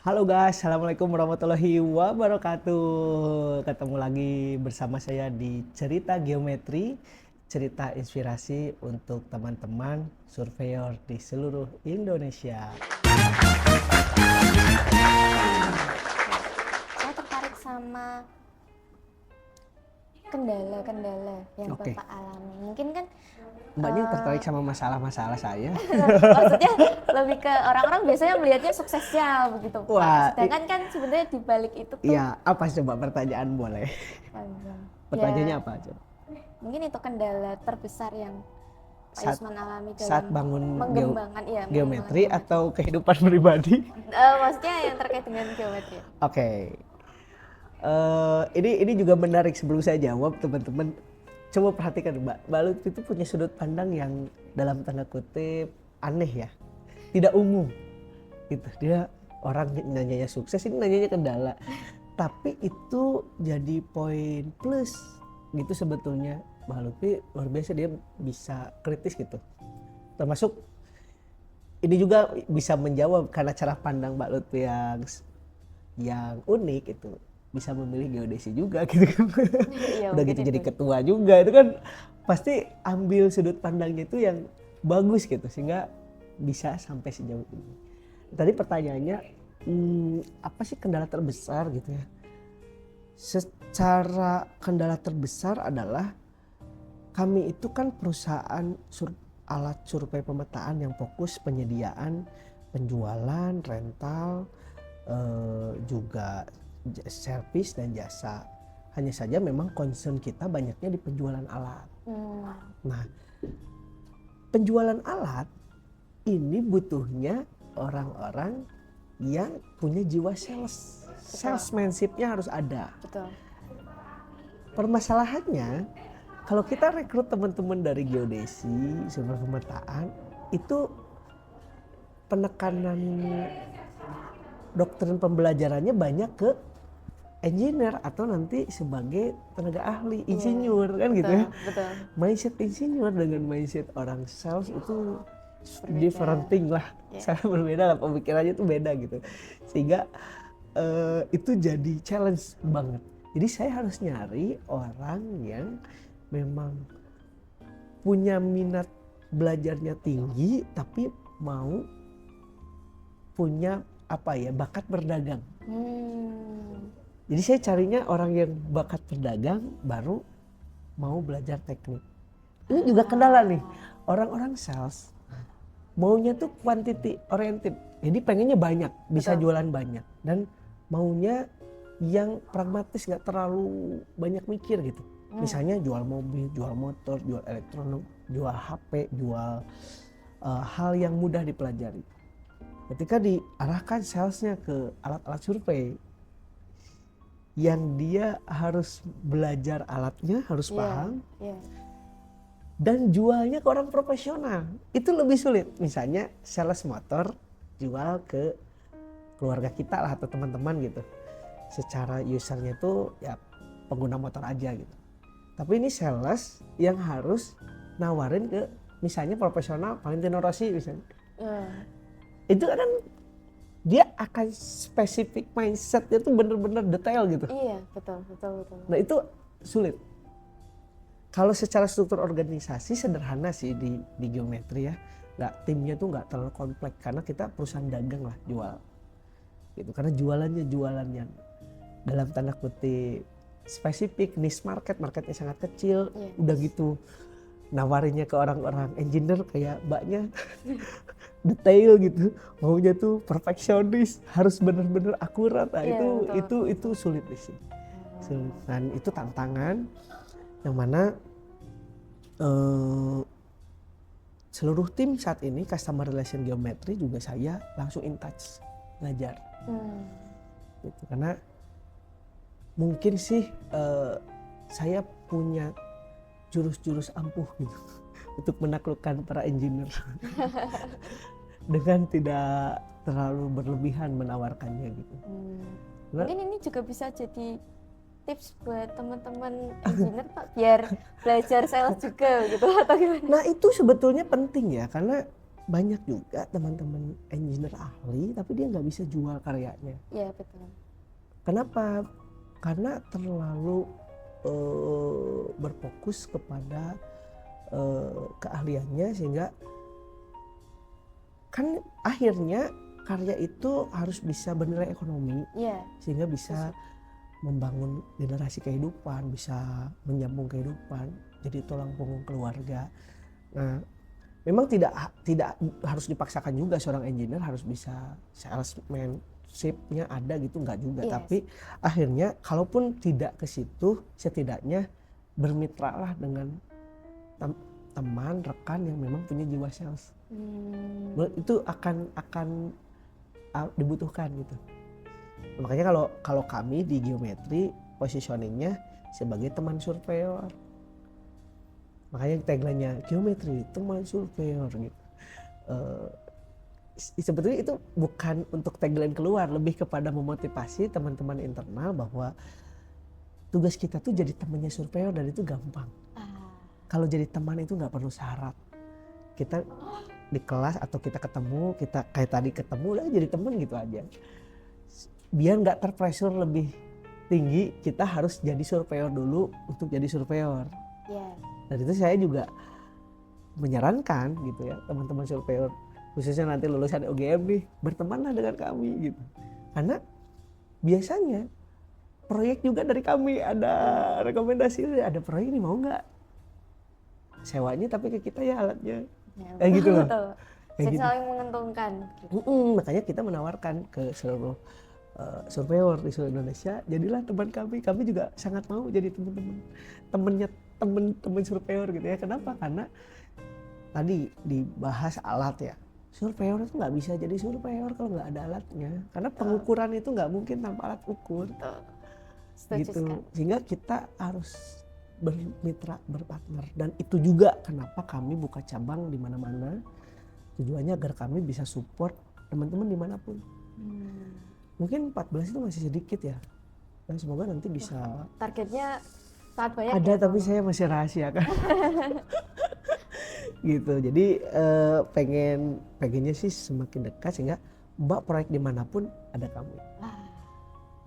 Halo guys, Assalamualaikum warahmatullahi wabarakatuh. Ketemu lagi bersama saya di Cerita Geometri, cerita inspirasi untuk teman-teman surveyor di seluruh Indonesia. Saya tertarik sama kendala-kendala yang Oke. Bapak alami. Mungkin kan Mbaknya tertarik sama masalah-masalah saya? maksudnya lebih ke orang-orang biasanya melihatnya suksesnya begitu Pak. Wah, Sedangkan kan sebenarnya di balik itu tuh iya, apa coba pertanyaan boleh? Pertanyaannya ya apa coba? mungkin itu kendala terbesar yang Pak Saat, Yusman alami saat dalam bangun mengembangkan geometri mengembangkan atau kehidupan pribadi? maksudnya yang terkait dengan geometri. Oke. Ini juga menarik. Sebelum saya jawab, teman-teman coba perhatikan Mbak Lutfi itu punya sudut pandang yang dalam tanda kutip aneh ya, tidak umum gitu. Dia orang nanyanya sukses, ini nanyanya kendala, tapi itu jadi poin plus gitu sebetulnya. Mbak Lutfi luar biasa, dia bisa kritis gitu, termasuk ini juga bisa menjawab karena cara pandang Mbak Lutfi yang unik itu, bisa memilih geodesi juga gitu kan. Iya, Udah mungkin gitu jadi itu. ketua juga, itu kan pasti ambil sudut pandangnya itu yang bagus gitu sehingga bisa sampai sejauh ini. Tadi pertanyaannya apa sih kendala terbesar gitu ya? Secara kendala terbesar adalah kami itu kan perusahaan alat survei pemetaan yang fokus penyediaan, penjualan, rental, juga servis dan jasa. Hanya saja memang concern kita banyaknya di penjualan alat. Nah, penjualan alat ini butuhnya orang-orang yang punya jiwa sales. Salesmanship-nya harus ada. Betul. Permasalahannya, kalau kita rekrut teman-teman dari geodesi, survei pemetaan, itu penekanan doktrin pembelajarannya banyak ke engineer atau nanti sebagai tenaga ahli, insinyur kan gitu ya. Betul. Mindset insinyur dengan mindset orang sales itu Berbeda. different thing lah. Sangat berbeda lah, pemikirannya itu beda gitu. Sehingga itu jadi challenge banget. Jadi saya harus nyari orang yang memang punya minat belajarnya tinggi tapi mau punya bakat berdagang. Jadi saya carinya orang yang bakat berdagang baru mau belajar teknik. Ini juga kendala nih, orang-orang sales maunya tuh quantity oriented. Jadi pengennya banyak, bisa jualan banyak, dan maunya yang pragmatis, nggak terlalu banyak mikir gitu. Misalnya jual mobil, jual motor, jual elektronik, jual HP, jual hal yang mudah dipelajari. Ketika diarahkan salesnya ke alat-alat survei, yang dia harus belajar alatnya, harus paham, dan jualnya ke orang profesional, itu lebih sulit. Misalnya sales motor jual ke keluarga kita lah atau teman-teman gitu, secara usernya itu ya pengguna motor aja gitu. Tapi ini sales yang harus nawarin ke misalnya profesional, Valentino Rossi misalnya. Itu kan dia akan spesifik mindsetnya tuh bener-bener detail gitu. Iya, betul. Nah itu sulit. Kalau secara struktur organisasi sederhana sih di geometri ya. Timnya tuh nggak terlalu kompleks karena kita perusahaan dagang lah, jual. Gitu. Karena jualan yang dalam tanda kutip spesifik, niche marketnya sangat kecil. Udah gitu nawarinnya ke orang-orang engineer kayak mbaknya detail gitu, maunya tuh perfeksionis, harus bener-bener akurat. Nah, itu sulit di sini. Dan itu tantangan yang mana seluruh tim saat ini customer relation geometri juga saya langsung in touch ngajar. Gitu. Karena mungkin sih saya punya jurus-jurus ampuh gitu untuk menaklukkan para engineer dengan tidak terlalu berlebihan menawarkannya gitu. Mungkin ini juga bisa jadi tips buat teman-teman engineer Pak biar belajar sales juga gitu atau gimana? Nah itu sebetulnya penting ya, karena banyak juga teman-teman engineer ahli tapi dia nggak bisa jual karyanya. Iya betul. Kenapa? Karena terlalu berfokus kepada keahliannya, sehingga kan akhirnya karya itu harus bisa bernilai ekonomi, Iya. sehingga bisa membangun generasi kehidupan, bisa menyambung kehidupan, jadi tulang punggung keluarga. Nah, memang tidak harus dipaksakan juga seorang engineer harus bisa salesmanship-nya ada gitu, enggak juga. Yes. Tapi akhirnya kalaupun tidak ke situ, setidaknya bermitralah dengan teman, rekan yang memang punya jiwa sales. Itu akan dibutuhkan gitu. Makanya kalau kami di geometri positioningnya sebagai teman surveyor. Makanya tagline-nya geometri teman surveyor gitu. Sebetulnya itu bukan untuk tagline keluar, lebih kepada memotivasi teman-teman internal bahwa tugas kita tuh jadi temannya surveyor dan itu gampang. Kalau jadi teman itu nggak perlu syarat. Kita di kelas atau kita ketemu, kita kayak tadi ketemu lah jadi teman gitu aja. Biar nggak terpressure lebih tinggi, kita harus jadi surveyor dulu untuk jadi surveyor. Yeah. Dan itu saya juga menyarankan gitu ya, teman-teman surveyor khususnya nanti lulusan UGM nih, bertemanlah dengan kami gitu. Karena biasanya proyek juga dari kami ada rekomendasi, ada proyek nih mau nggak? Sewanya tapi ke kita ya alatnya. Ya, Kayak gitu loh. Betul. Kayak Jadi gitu. saling menguntungkan. Gitu. Makanya kita menawarkan ke seluruh surveyor di seluruh Indonesia, jadilah teman kami juga sangat mau jadi teman-teman surveyor gitu ya. Kenapa? Karena tadi dibahas alat ya, surveyor itu nggak bisa jadi surveyor kalau nggak ada alatnya, karena pengukuran itu nggak mungkin tanpa alat ukur. Setuju Gitu. sekali. Sehingga kita harus bermitra, berpartner, dan itu juga kenapa kami buka cabang di mana-mana, tujuannya agar kami bisa support teman-teman dimanapun. Mungkin 14 itu masih sedikit ya, dan semoga nanti bisa. Targetnya sangat banyak. Ada ya, tapi Mama? saya masih rahasia kan. Gitu, jadi pengennya sih semakin dekat sehingga Mbak proyek dimanapun ada kami.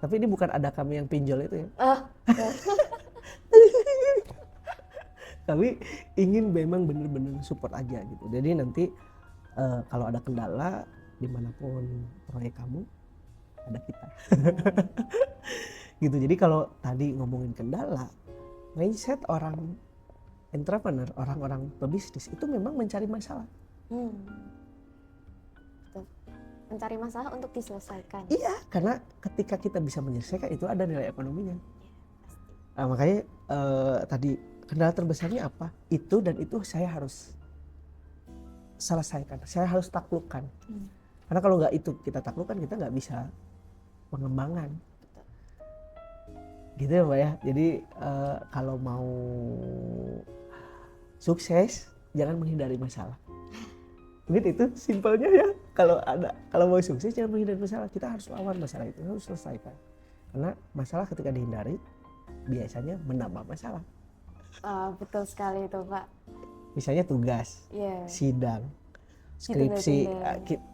Tapi ini bukan ada kami yang pinjol itu ya. Kami ingin memang benar-benar support aja gitu. Jadi nanti kalau ada kendala dimanapun proyek kamu ada kita. Gitu. Jadi kalau tadi ngomongin kendala, mindset orang entrepreneur, orang-orang pebisnis itu memang mencari masalah. Betul. Mencari masalah untuk diselesaikan. Iya, karena ketika kita bisa menyelesaikan itu ada nilai ekonominya. Pasti. Nah, makanya tadi kendala terbesarnya apa? Itu dan itu saya harus selesaikan, saya harus taklukkan. Karena kalau nggak itu kita taklukkan, kita nggak bisa pengembangan. Gitu ya Mbak ya. Jadi kalau mau sukses jangan menghindari masalah. Mungkin itu simpelnya ya. Kalau mau sukses jangan menghindari masalah, kita harus lawan masalah itu, harus selesaikan. Karena masalah ketika dihindari biasanya menambah masalah. Betul sekali itu Pak. Misalnya tugas, Yeah. sidang, Ditunda-tunda. skripsi,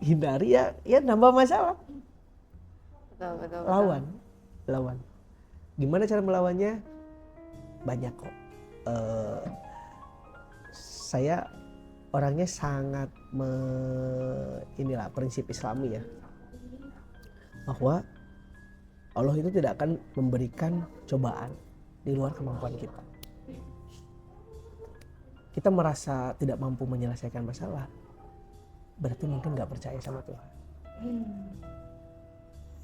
hindari ya nambah masalah. Betul. Lawan. Gimana cara melawannya? Banyak kok. Saya orangnya sangat inilah prinsip Islami ya, bahwa Allah itu tidak akan memberikan cobaan di luar kemampuan kita. Kita merasa tidak mampu menyelesaikan masalah, berarti mungkin nggak percaya sama Tuhan.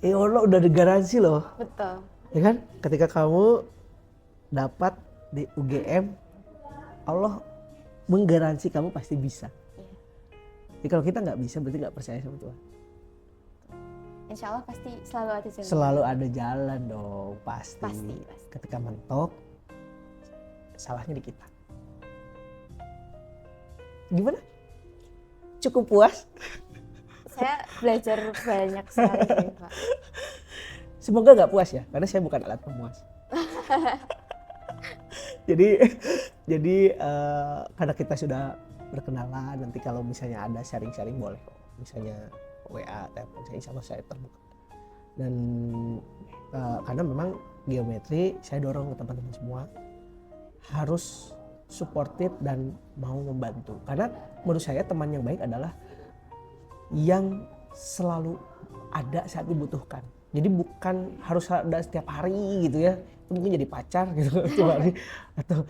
Allah udah ada garansi loh. Betul. Ya kan? Ketika kamu dapat di UGM, Allah menggaransi kamu pasti bisa. Jadi kalau kita nggak bisa, berarti nggak percaya sama Tuhan. Insya Allah pasti selalu ada jalan. Selalu ada jalan dong, pasti. Pasti. Ketika mentok, salahnya di kita. Gimana? Cukup puas? Saya belajar banyak sekali Pak. Semoga nggak puas ya, karena saya bukan alat pemuas. jadi karena kita sudah berkenalan. Nanti kalau misalnya ada sharing-sharing boleh kok, misalnya WA, telepon, saya insya Allah saya terbuka. Dan karena memang geometri saya dorong ke teman-teman semua harus supportive dan mau membantu, karena menurut saya teman yang baik adalah yang selalu ada saat dibutuhkan. Jadi bukan harus ada setiap hari gitu ya, itu mungkin jadi pacar gitu setiap hari, atau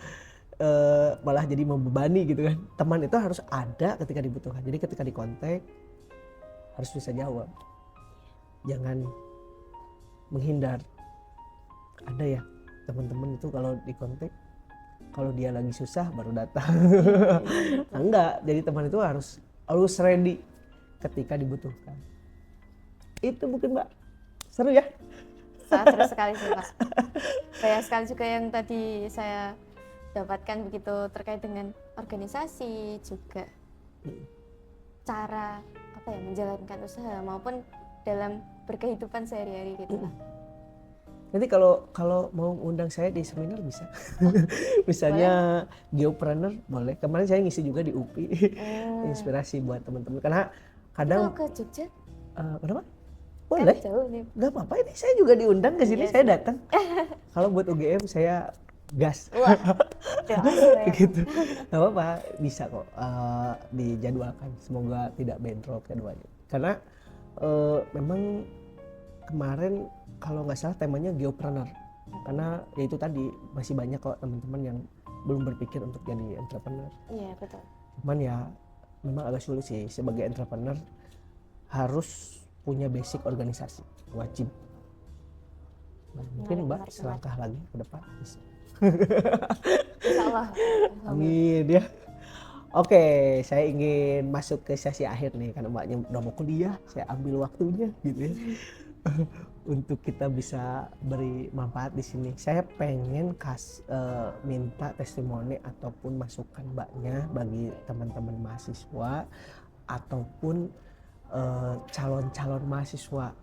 malah jadi membebani gitu kan. Teman itu harus ada ketika dibutuhkan, jadi ketika dikontak harus bisa jawab, jangan menghindar. Ada ya teman-teman itu kalau dikontak, kalau dia lagi susah baru datang. Enggak, jadi teman itu harus ready ketika dibutuhkan. Itu mungkin Mbak, seru ya? Sangat seru sekali sih Pak. Banyak sekali juga yang tadi saya dapatkan begitu terkait dengan organisasi, juga cara apa ya menjalankan usaha maupun dalam berkehidupan sehari-hari gitu lah. Nanti kalau mau undang saya di seminar bisa. Misalnya geopreneur boleh. Kemarin saya ngisi juga di UPI. Inspirasi buat teman-teman. Karena kadang ke Jogja? Kenapa? Boleh. Kan jauh nih. Gak apa-apa, ini saya juga diundang ke sini, Iya, saya datang. Kalau buat UGM saya gas. Wah, Gitu. Gak apa-apa, bisa kok dijadwalkan. Semoga tidak bentrok keduanya. Karena memang kemarin kalau nggak salah temanya geopreneur, karena ya itu tadi masih banyak kok teman-teman yang belum berpikir untuk jadi entrepreneur. Iya betul. Cuman ya memang agak sulit sih, sebagai entrepreneur harus punya basic organisasi, wajib. Nah, mungkin Mbak selangkah lagi ke depan bisa. Insya Allah. Amin ya. Oke, saya ingin masuk ke sesi akhir nih, karena Mbaknya udah mau kuliah, saya ambil waktunya gitu ya. Untuk kita bisa beri manfaat di sini. Saya pengen minta testimoni ataupun masukan Mbaknya bagi teman-teman mahasiswa ataupun calon-calon mahasiswa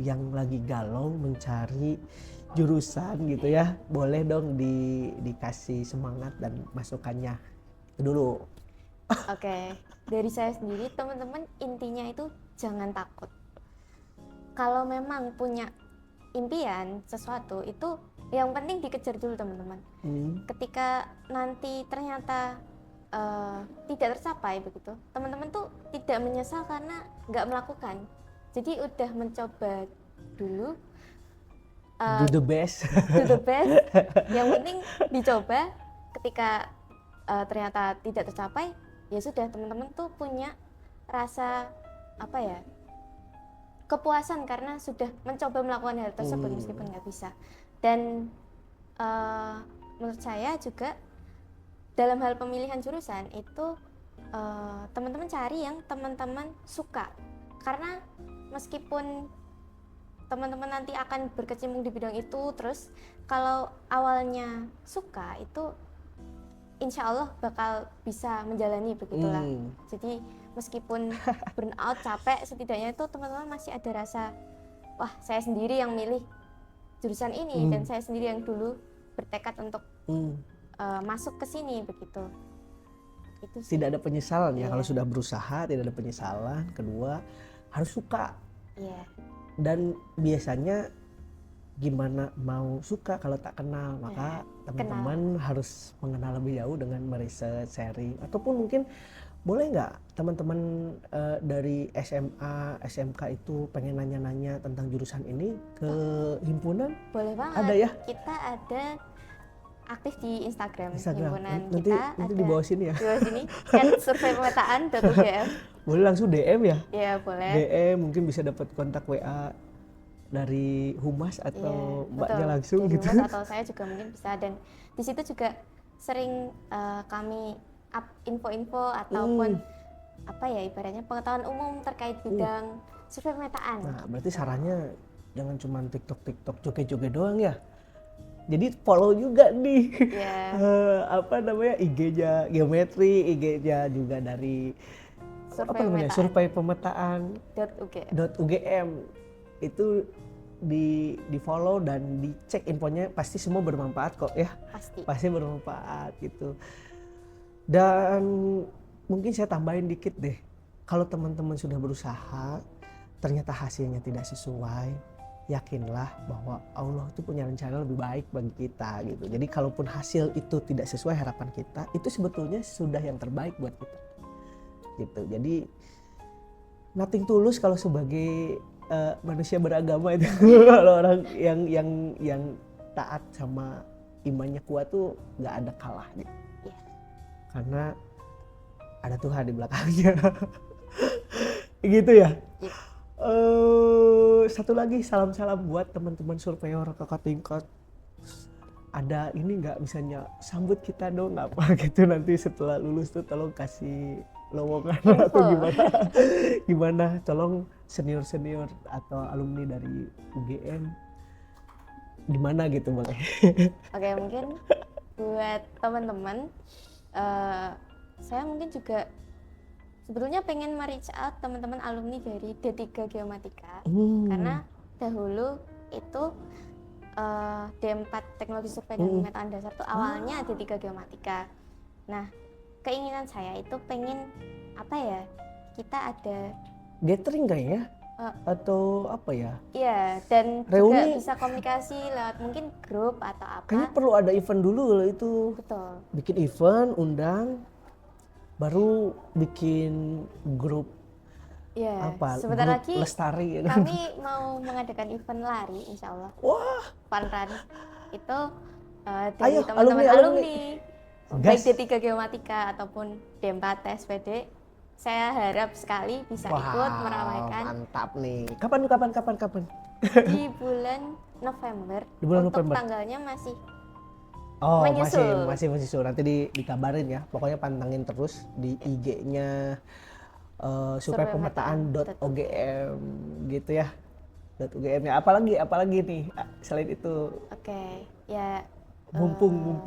yang lagi galau mencari jurusan gitu ya. Boleh dong dikasih semangat dan masukannya. Itu dulu. Oke, dari saya sendiri teman-teman intinya itu jangan takut. Kalau memang punya impian sesuatu itu yang penting dikejar dulu teman-teman. Ketika nanti ternyata tidak tercapai begitu, teman-teman tuh tidak menyesal karena nggak melakukan. Jadi udah mencoba dulu. Do the best. Do the best. Yang penting dicoba. Ketika ternyata tidak tercapai, ya sudah teman-teman tuh punya rasa apa ya? Kepuasan karena sudah mencoba melakukan hal tersebut meskipun nggak bisa. Dan menurut saya juga dalam hal pemilihan jurusan itu teman-teman cari yang teman-teman suka, karena meskipun teman-teman nanti akan berkecimpung di bidang itu, terus kalau awalnya suka itu insya Allah bakal bisa menjalani begitulah. Jadi meskipun burnout, capek, setidaknya itu teman-teman masih ada rasa, wah saya sendiri yang milih jurusan ini dan saya sendiri yang dulu bertekad untuk masuk ke sini begitu. Itu sih. Tidak ada penyesalan ya, kalau sudah berusaha tidak ada penyesalan. Kedua harus suka. Dan biasanya gimana mau suka kalau tak kenal, maka teman-teman harus mengenal lebih jauh dengan meriset, sharing, ataupun mungkin boleh nggak teman-teman dari SMA, SMK itu pengen nanya-nanya tentang jurusan ini ke himpunan? Boleh banget. Ada ya? Kita ada aktif di Instagram. Himpunan nanti kita di bawah sini ya. Di bawah sini @surveipemetaan.ugm. Boleh langsung DM ya? Iya boleh. DM, mungkin bisa dapat kontak WA dari humas atau mbaknya langsung dari gitu. Humas atau saya juga mungkin bisa, dan di situ juga sering kami up info-info ataupun apa ya ibaratnya pengetahuan umum terkait bidang survei pemetaan. Nah, berarti sarannya jangan cuma TikTok joget-joget doang ya. Jadi follow juga nih IG-nya geometri, IG-nya juga dari survei pemetaan .ugm. Itu di follow dan dicek infonya, pasti semua bermanfaat kok ya. Pasti bermanfaat gitu. Dan mungkin saya tambahin dikit deh. Kalau teman-teman sudah berusaha, ternyata hasilnya tidak sesuai, yakinlah bahwa Allah itu punya rencana lebih baik bagi kita gitu. Jadi kalaupun hasil itu tidak sesuai harapan kita, itu sebetulnya sudah yang terbaik buat kita. Gitu. Jadi nothing tulus kalau sebagai manusia beragama itu. Kalau orang yang taat sama imannya kuat tuh nggak ada kalah gitu. Iya. Karena ada Tuhan di belakangnya. Gitu ya. Iya. Satu lagi salam-salam buat teman-teman surveyor kakak tingkat. Ada ini nggak misalnya sambut kita dong apa gitu nanti setelah lulus tuh tolong kasih lowongan atau gimana tolong senior atau alumni dari UGM gimana gitu boleh. Oke, mungkin buat teman-teman, saya mungkin juga sebetulnya pengen reach out teman-teman alumni dari D3 Geomatika, karena dahulu itu D4 Teknologi Survei dan Pemetaan Dasar itu awalnya D3 Geomatika. Nah, keinginan saya itu pengen apa ya, kita ada gathering kayaknya atau apa ya? Iya, dan reuni juga bisa komunikasi lewat mungkin grup atau apa. Kayaknya perlu ada event dulu loh itu. Betul. Bikin event, undang, baru bikin grup. Iya, Apa? sebentar Grup lagi lestari. kami mau mengadakan event lari, insya Allah. Wah, Fun Run itu dari ayo, teman-teman alumni, Gas. baik D3 Geomatika ataupun D4 TSPD. Saya harap sekali bisa ikut meramaikan mantap nih. Kapan? di bulan November. Di bulan Untuk November. tanggalnya masih Oh, menyusul. masih nanti dikabarin ya. Pokoknya pantengin terus di IG-nya surveipemetaan.ogm gitu ya. .ogm ya. Apalagi nih selain itu. Oke, ya Mumpung.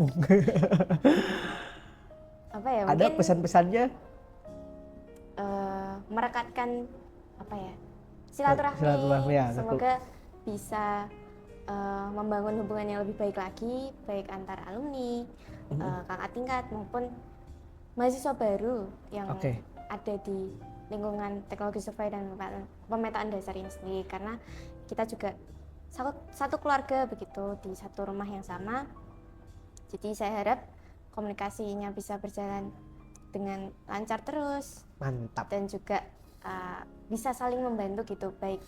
apa ya? Ada Mungkin pesan-pesannya? merekatkan apa ya? Silaturahmi. Ya. Semoga bisa membangun hubungan yang lebih baik lagi, baik antar alumni, kakak tingkat maupun mahasiswa baru yang ada di lingkungan teknologi survei dan pemetaan dasar ini sendiri, karena kita juga satu keluarga begitu di satu rumah yang sama. Jadi saya harap komunikasinya bisa berjalan dengan lancar terus. Mantap. Dan juga bisa saling membantu gitu, baik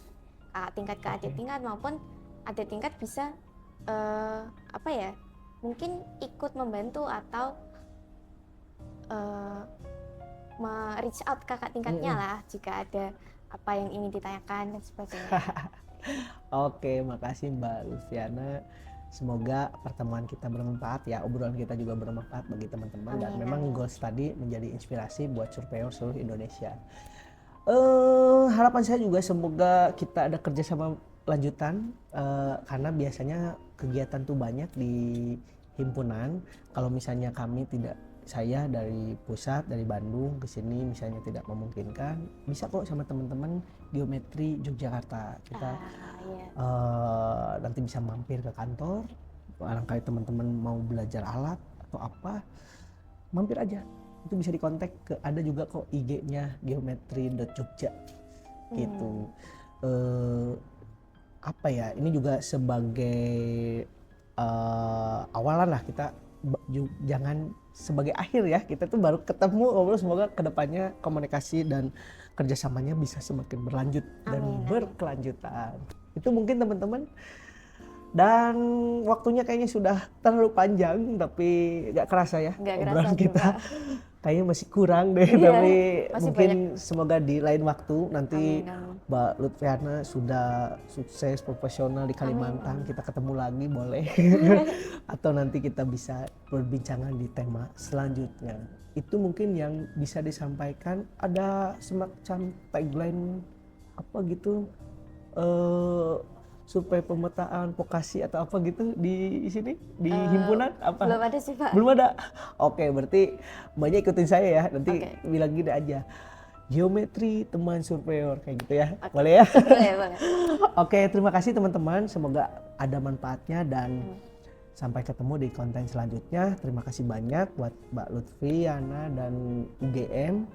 kakak tingkat ke adik tingkat maupun adik tingkat bisa apa ya, mungkin ikut membantu atau reach out kakak tingkatnya lah jika ada apa yang ingin ditanyakan dan sebagainya. Oke, makasih Mbak Luciana. Semoga pertemuan kita bermanfaat ya, obrolan kita juga bermanfaat bagi teman-teman. Dan memang goals tadi menjadi inspirasi buat surveyor seluruh Indonesia. Harapan saya juga semoga kita ada kerjasama lanjutan, karena biasanya kegiatan tuh banyak di himpunan. Kalau misalnya saya dari pusat, dari Bandung ke sini misalnya tidak memungkinkan, bisa kok sama teman-teman Geometri Yogyakarta. Kita nanti bisa mampir ke kantor, barangkali teman-teman mau belajar alat atau apa, mampir aja. Itu bisa dikontak ada juga kok IG-nya geometri.jogja gitu. Apa ya, ini juga sebagai awalan lah, kita jangan sebagai akhir ya, kita tuh baru ketemu ngobrol. Semoga kedepannya komunikasi dan kerjasamanya bisa semakin berlanjut dan berkelanjutan. Itu mungkin teman-teman. Dan waktunya kayaknya sudah terlalu panjang, tapi nggak kerasa ya obrolan kita. Kayaknya masih kurang deh, tapi mungkin banyak. Semoga di lain waktu nanti Mbak Lutfiana sudah sukses profesional di Kalimantan, kita ketemu lagi boleh. Atau nanti kita bisa berbincangan di tema selanjutnya. Itu mungkin yang bisa disampaikan. Ada semacam tagline apa gitu, survei pemetaan vokasi atau apa gitu di sini di himpunan apa? Belum ada sih Pak. Belum ada. Oke, berarti banyak ikutin saya ya. Nanti bilang gini aja. Geometri teman surveyor kayak gitu ya. Boleh ya? Boleh. Oke, terima kasih teman-teman. Semoga ada manfaatnya dan Sampai ketemu di konten selanjutnya. Terima kasih banyak buat Mbak Lutfi, Yana, dan UGM,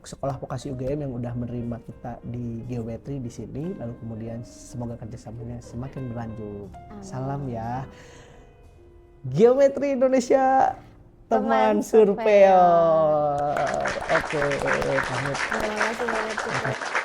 Sekolah Vokasi UGM yang udah menerima kita di geometri di sini. Lalu kemudian semoga kerjasamanya semakin berlanjut. Amin. Salam ya. Geometri Indonesia, teman Teman surveyor. surveyor. Oke, pamit. Terima kasih banyak.